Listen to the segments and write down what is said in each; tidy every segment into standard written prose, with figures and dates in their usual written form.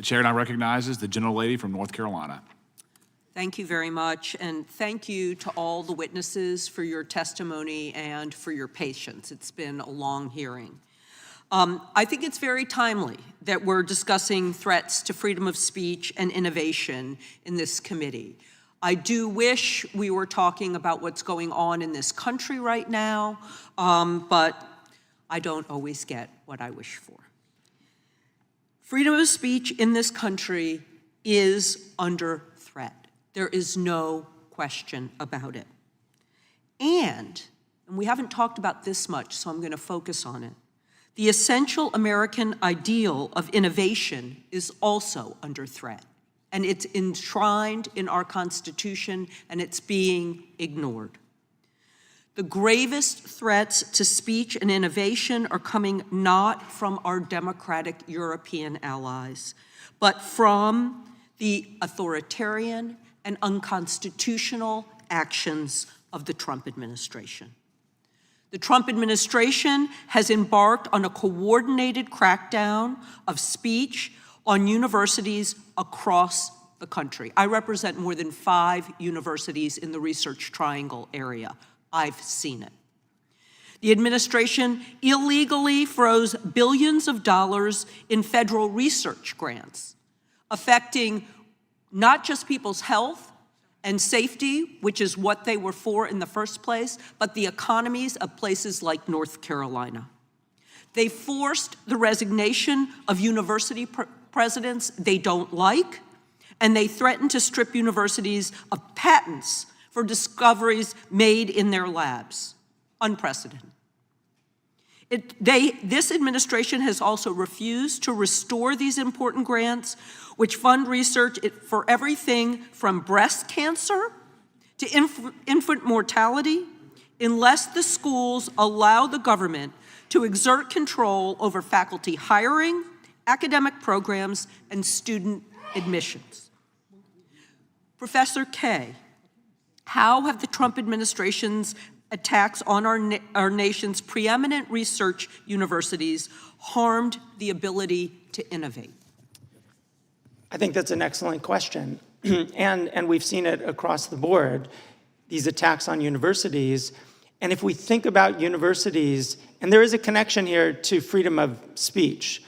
The chair now recognizes the gentlelady from North Carolina. Thank you very much, and thank you to all the witnesses for your testimony and for your patience. It's been a long hearing. I think it's very timely that we're discussing threats to freedom of speech and innovation in this committee. I do wish we were talking about what's going on in this country right now, but I don't always get what I wish for. Freedom of speech in this country is under threat. There is no question about it. And we haven't talked about this much, so I'm going to focus on it. The essential American ideal of innovation is also under threat, and it's enshrined in our Constitution, and it's being ignored. The gravest threats to speech and innovation are coming not from our democratic European allies, but from the authoritarian and unconstitutional actions of the Trump administration. The Trump administration has embarked on a coordinated crackdown of speech on universities across the country. I represent more than 5 universities in the Research Triangle area. I've seen it. The administration illegally froze billions of dollars in federal research grants, affecting not just people's health and safety, which is what they were for in the first place, but the economies of places like North Carolina. They forced the resignation of university presidents they don't like, and they threatened to strip universities of patents for discoveries made in their labs. Unprecedented. This administration has also refused to restore these important grants, which fund research for everything from breast cancer to infant mortality, unless the schools allow the government to exert control over faculty hiring, academic programs, and student admissions. Professor Kaye, how have the Trump administration's attacks on our nation's preeminent research universities harmed the ability to innovate? I think that's an excellent question. and we've seen it across the board, these attacks on universities. And if we think about universities, and there is a connection here to freedom of speech,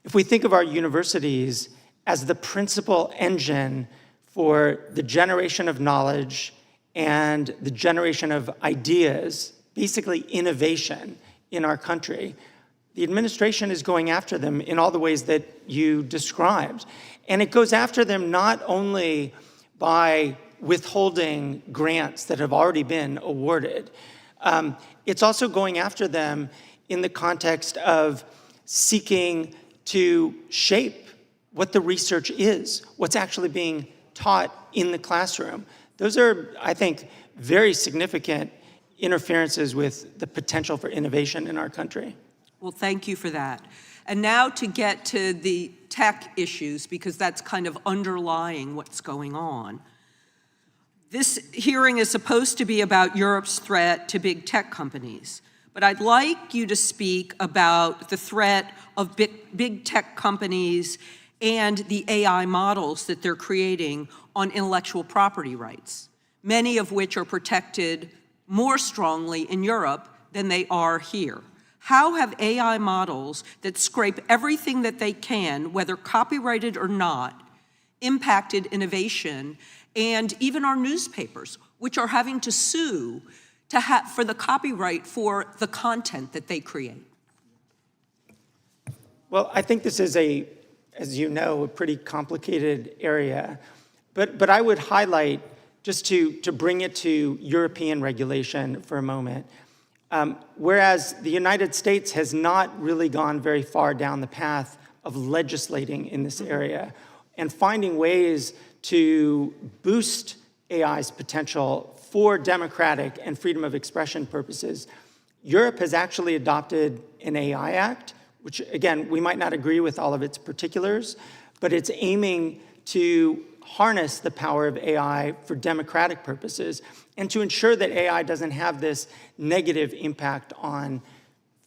if we think of our universities as the principal engine for the generation of knowledge and the generation of ideas, basically innovation in our country, the administration is going after them in all the ways that you described. And it goes after them not only by withholding grants that have already been awarded, it's also going after them in the context of seeking to shape what the research is, what's actually being taught in the classroom. Those are, I think, very significant interferences with the potential for innovation in our country. Well, thank you for that. And now to get to the tech issues, because that's kind of underlying what's going on. This hearing is supposed to be about Europe's threat to big tech companies, but I'd like you to speak about the threat of big tech companies and the AI models that they're creating on intellectual property rights, many of which are protected more strongly in Europe than they are here. How have AI models that scrape everything that they can, whether copyrighted or not, impacted innovation and even our newspapers, which are having to sue for the copyright for the content that they create? Well, I think this is as you know, a pretty complicated area. But I would highlight, just to bring it to European regulation for a moment, whereas the United States has not really gone very far down the path of legislating in this area and finding ways to boost AI's potential for democratic and freedom of expression purposes, Europe has actually adopted an AI Act, which, again, we might not agree with all of its particulars, but it's aiming to harness the power of AI for democratic purposes and to ensure that AI doesn't have this negative impact on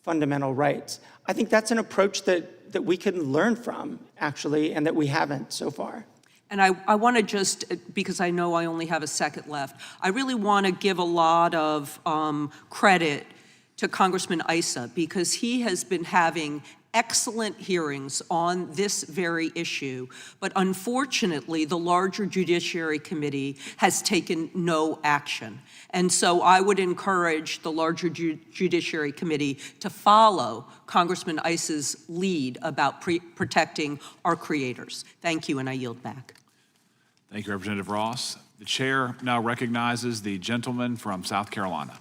fundamental rights. I think that's an approach that that we can learn from, actually, and that we haven't so far. And I want to just, because I know I only have a second left, I really want to give a lot of credit to Congressman Issa, because he has been having excellent hearings on this very issue, but unfortunately, the larger Judiciary Committee has taken no action. And so I would encourage the larger Judiciary Committee to follow Congressman Issa's lead about protecting our creators. Thank you, and I yield back. Thank you, Representative Ross. The chair now recognizes the gentleman from South Carolina.